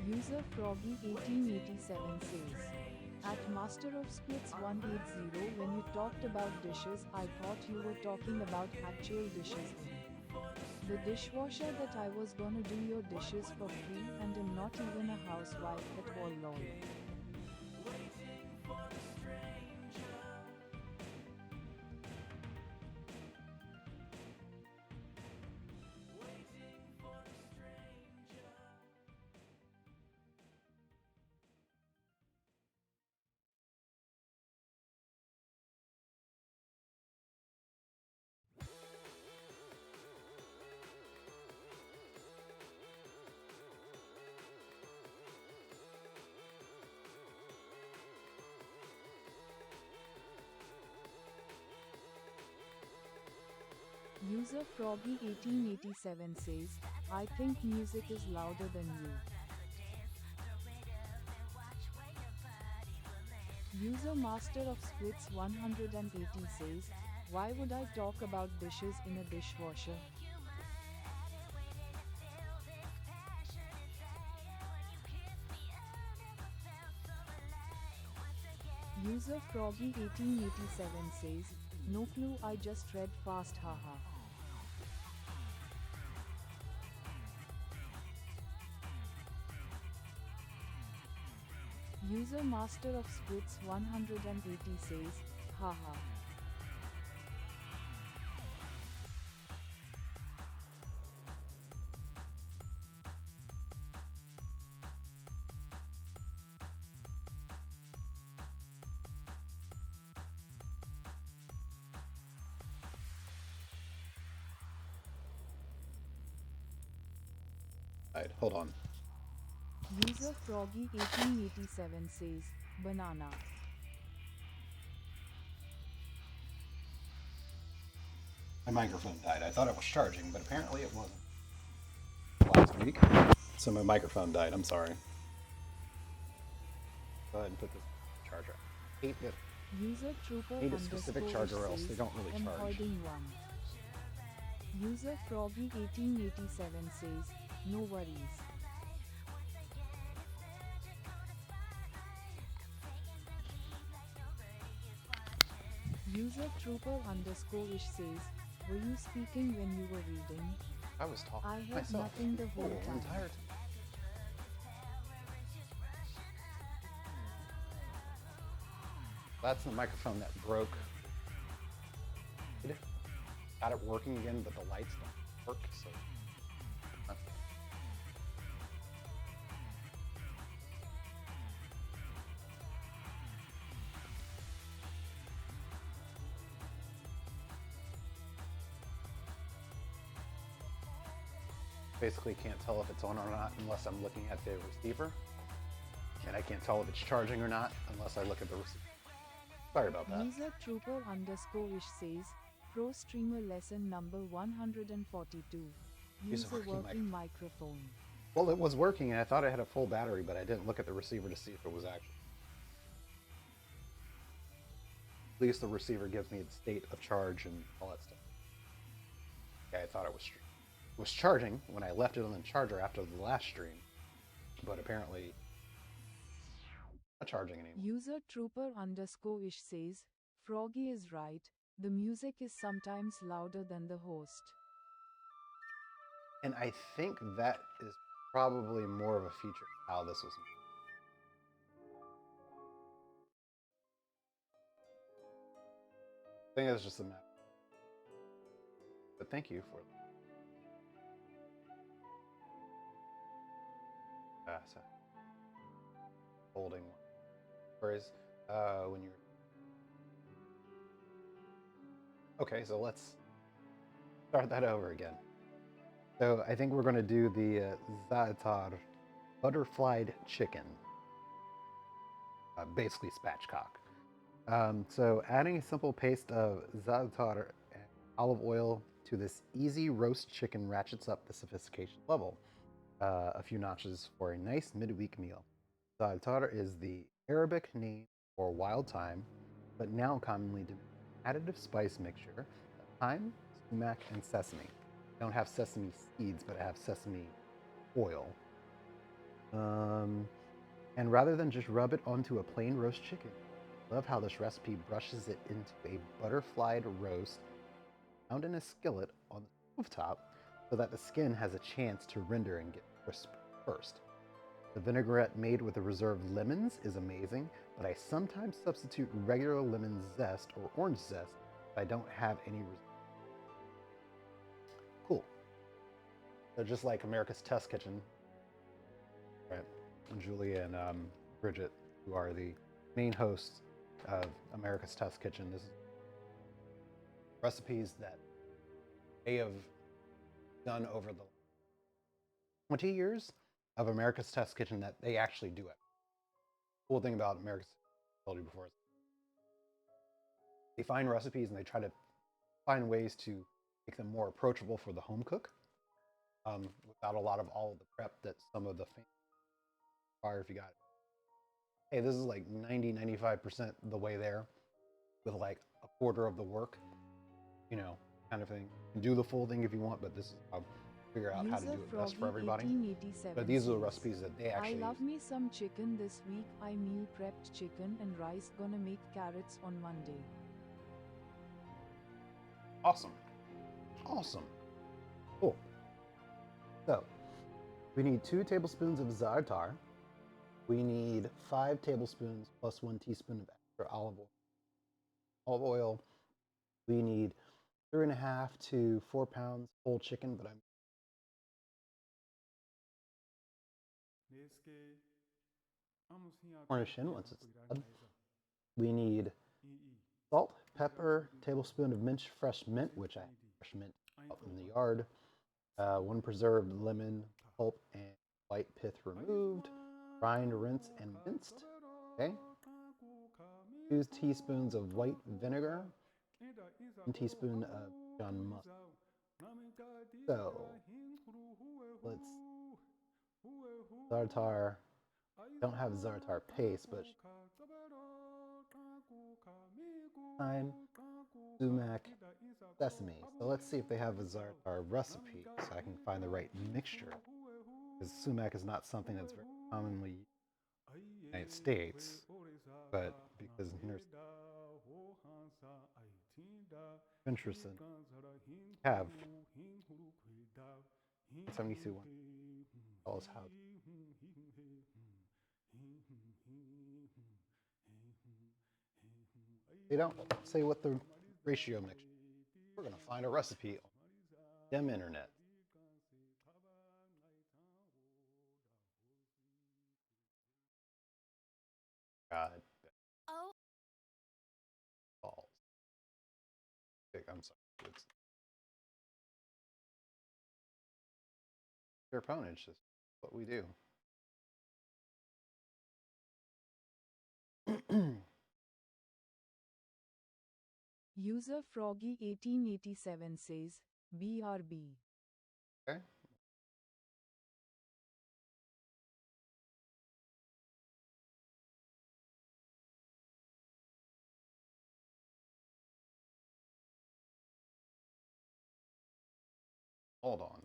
User Froggy1887 says, at Master of Splits 180 when you talked about dishes, I thought you were talking about actual dishes in the dishwasher that I was gonna do your dishes for free and am not even a housewife at all lol. User Froggy1887 says, I think music is louder than you. User Master of Splits 180 says, why would I talk about dishes in a dishwasher? User Froggy1887 says, no clue, I just read fast haha. User Master of Splits 180 says, haha. Alright, hold on. User Froggy1887 says, banana. My microphone died. I thought it was charging, but apparently it wasn't. Last week, so my microphone died. I'm sorry. Go ahead and put this charger. I hate it. User Trooper Need a specific charger or else says, they don't really am charge. holding one. User Froggy1887 says, no worries. User Trooper_ish says, were you speaking when you were reading? I was talking I to heard myself nothing the whole the time. entire time. That's the microphone that broke. It got it working again, but the lights don't work, so. Basically can't tell if it's on or not unless I'm looking at the receiver. And I can't tell if it's charging or not unless I look at the receiver. Sorry about that. User Trooper_ish says, Pro Streamer lesson number 142. Use a working microphone. Well, it was working and I thought I had a full battery, but I didn't look at the receiver to see if it was actually. At least the receiver gives me the state of charge and all that stuff. Okay, I thought it was charging when I left it on the charger after the last stream, but apparently not charging anymore. User Trooper_ish says, Froggy is right, the music is sometimes louder than the host. And I think that is probably more of a feature of how this was made. I think it's just a matter. But thank you for so holding whereas when you're okay, so let's start that over again. So I think we're going to do the za'atar butterflied chicken, basically spatchcock. So adding a simple paste of za'atar and olive oil to this easy roast chicken ratchets up the sophistication level a few notches for a nice midweek meal. Za'atar is the Arabic name for wild thyme, but now commonly denotes additive spice mixture of thyme, sumac, and sesame. I don't have sesame seeds, but I have sesame oil. And rather than just rub it onto a plain roast chicken, I love how this recipe brushes it into a butterflied roast found in a skillet on the stovetop so that the skin has a chance to render and get crisp first. The vinaigrette made with the reserved lemons is amazing, but I sometimes substitute regular lemon zest or orange zest if I don't have any cool. So just like America's Test Kitchen, right? Julia and Bridget, who are the main hosts of America's Test Kitchen, this is recipes that they have done over the 20 years of America's Test Kitchen that they actually do it. Cool thing about America's, I told you before, they find recipes and they try to find ways to make them more approachable for the home cook, without a lot of all of the prep that some of the fans require. If you got it, hey, this is like 90-95% the way there, with like a quarter of the work, you know, kind of thing. You can do the full thing if you want, but this is how figure out how to do it best for everybody. But these are the recipes that they actually I love me some chicken this week. I meal prepped chicken and rice. Gonna make carrots on Monday. Awesome. Awesome. Cool. So, we need 2 tablespoons of za'atar. We need 5 tablespoons plus 1 teaspoon of extra olive oil. Olive oil. We need 3.5 to 4 pounds whole chicken, but I'm garnish in once it's done. We need salt, pepper, tablespoon of minced fresh mint, which I have fresh mint out in the yard, 1 preserved lemon pulp and white pith removed, brined, rinse, and minced. Okay. 2 teaspoons of white vinegar, 1 teaspoon of John musk. So let's za'atar. Don't have za'atar paste, but thyme, sumac, sesame. So let's see if they have a za'atar recipe so I can find the right mixture. Because sumac is not something that's very commonly used in the United States, but because nurses interested have 72 one tell us how. They don't say what the ratio mixture is. We're going to find a recipe on the damn internet. God. Oh. Balls. I'm sorry. It's your opponent. It's just what we do. User Froggy1887 says, BRB. Okay. Hold on.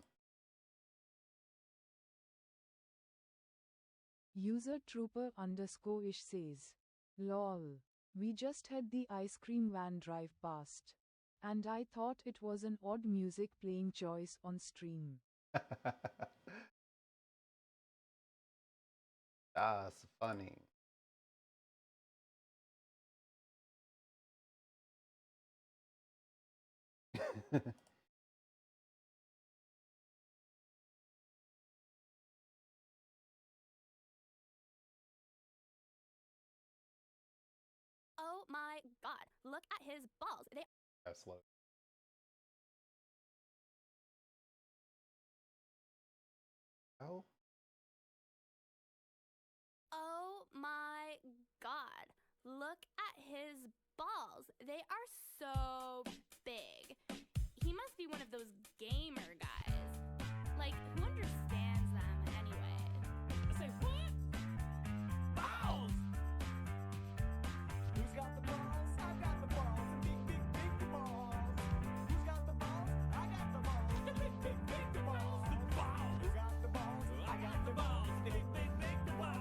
User Trooper_ish says, lol. We just had the ice cream van drive past. And I thought it was an odd music playing choice on stream. That's funny. Oh my god, look at his balls. They That's slow. Oh. Oh my god, look at his balls. They are so big. He must be one of those gamer guys. Like, who understands them anyway? Say what? Balls! Who's got the balls? I got the balls. Big balls. Who's got the balls? I got the balls. Big balls. The balls. Who got the balls? I got the balls. Big balls.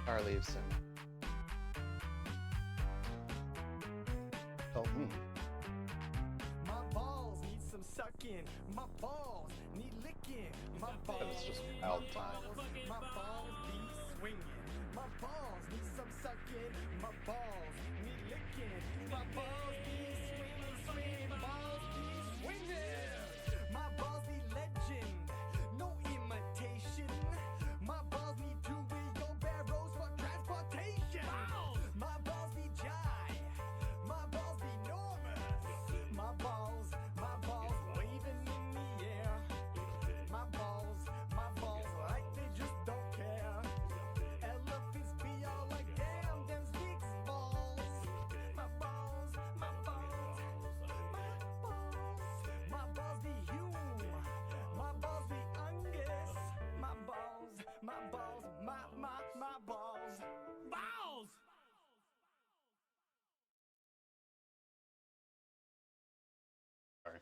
Tar leaves soon. Help me. My balls need some sucking. My balls need licking. My balls. It's just wild time. My balls be swinging. My balls need some sucking. My balls need licking. My balls be swinging, swinging. Balls be swinging. My balls be legend. No imitation. My balls need to be your barrels for transportation. My balls be jive. My balls be enormous. My balls waving in the air. My balls like they just don't care. Elephants be all like, damn, them Zeke's balls. My balls, my balls, my balls. My balls be huge. My balls be Angus. My balls, my balls, my balls. Balls! Sorry.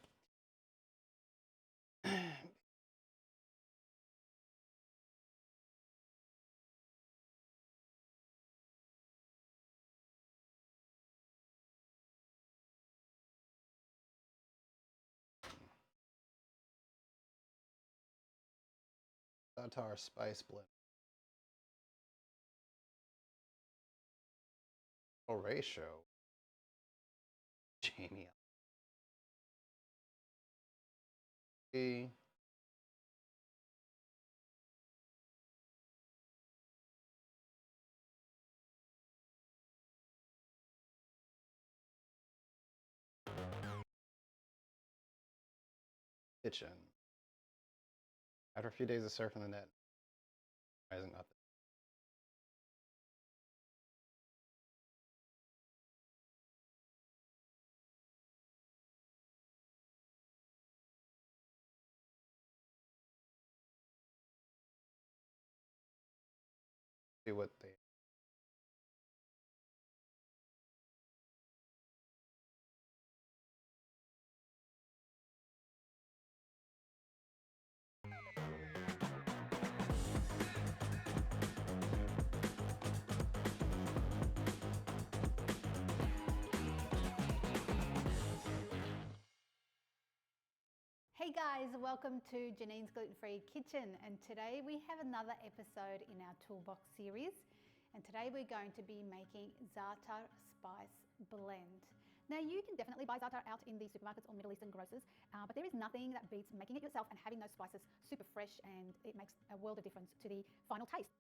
Za'atar spice blend. Parecio. Jamie. Kitchen. After a few days of surfing the net, rising up. See what they. Hey guys, welcome to Janine's Gluten-Free Kitchen, and today we have another episode in our Toolbox series, and today we're going to be making za'atar spice blend. Now you can definitely buy za'atar out in the supermarkets or Middle Eastern grocers, but there is nothing that beats making it yourself and having those spices super fresh, and it makes a world of difference to the final taste.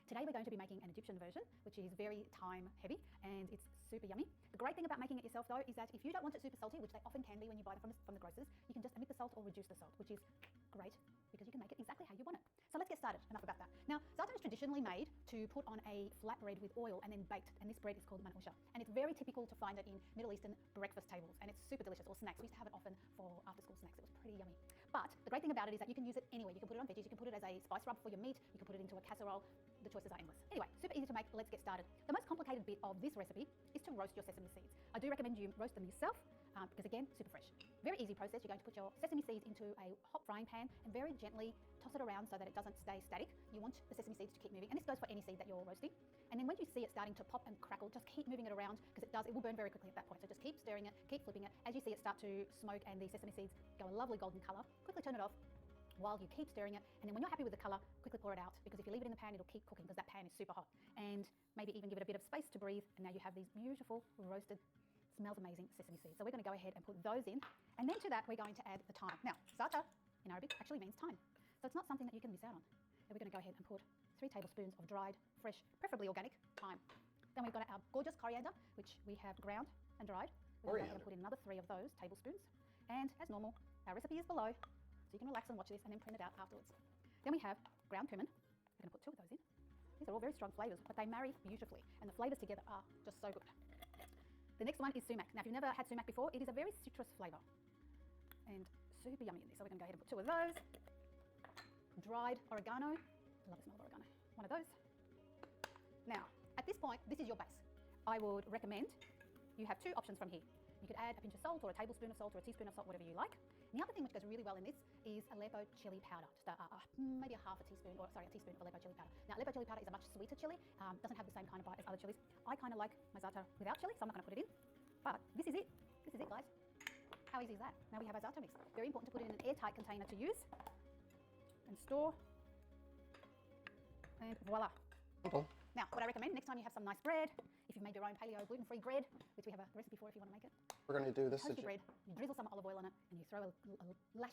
Today we're going to be making an Egyptian version, which is very time heavy and it's super yummy. The great thing about making it yourself though is that if you don't want it super salty, which they often can be when you buy them from the grocers, you can just omit the salt or reduce the salt, which is great because you can make it exactly how you want it. So let's get started. Enough about that. Now, za'atar is traditionally made to put on a flat bread with oil and then baked, and this bread is called manusha. And it's very typical to find it in Middle Eastern breakfast tables, and it's super delicious, or snacks. We used to have it often for after-school snacks. It was pretty yummy. But the great thing about it is that you can use it anywhere. You can put it on veggies, you can put it as a spice rub for your meat, you can put it into a casserole. The choices are endless. Anyway, super easy to make. Let's get started. The most complicated bit of this recipe is to roast your sesame seeds. I do recommend you roast them yourself because again, super fresh. Very easy process. You're going to put your sesame seeds into a hot frying pan and very gently toss it around so that it doesn't stay static. You want the sesame seeds to keep moving, and this goes for any seed that you're roasting. And then when you see it starting to pop and crackle, just keep moving it around because it will burn very quickly at that point. So just keep stirring it, keep flipping it. As you see it start to smoke and the sesame seeds go a lovely golden color, quickly turn it off while you keep stirring it, and then when you're happy with the color, quickly pour it out, because if you leave it in the pan, it'll keep cooking because that pan is super hot. And maybe even give it a bit of space to breathe, and now you have these beautiful roasted, smells amazing sesame seeds. So we're going to go ahead and put those in, and then to that we're going to add the thyme. Now, za'atar in Arabic actually means thyme, so it's not something that you can miss out on. And we're going to go ahead and put 3 tablespoons of dried, fresh, preferably organic thyme. Then we've got our gorgeous coriander, which we have ground and dried. We're going to go ahead and put in another 3 of those tablespoons. And as normal, our recipe is below, so you can relax and watch this and then print it out afterwards. Then we have ground cumin. We're going to put 2 of those in. These are all very strong flavors, but they marry beautifully, and the flavors together are just so good. The next one is sumac. Now, if you've never had sumac before, it is a very citrus flavor and super yummy in this. So we're going to go ahead and put 2 of those. Dried oregano. I love the smell of oregano. 1 of those. Now, at this point, this is your base. I would recommend you have 2 options from here. You could add a pinch of salt or a tablespoon of salt or a teaspoon of salt, whatever you like. And the other thing which goes really well in this is Aleppo chili powder, just maybe a half a teaspoon, or sorry, a teaspoon of Aleppo chili powder. Now, Aleppo chili powder is a much sweeter chili, doesn't have the same kind of bite as other chilies. I kind of like my za'atar without chili, so I'm not going to put it in. But this is it. This is it, guys. How easy is that? Now we have our za'atar mix. Very important to put it in an airtight container to use and store. And voila. Simple. Now, what I recommend, next time you have some nice bread, if you've made your own paleo gluten-free bread, which we have a recipe for if you want to make it, We're going to do this. toast your bread, you drizzle some olive oil on it, and you throw a lash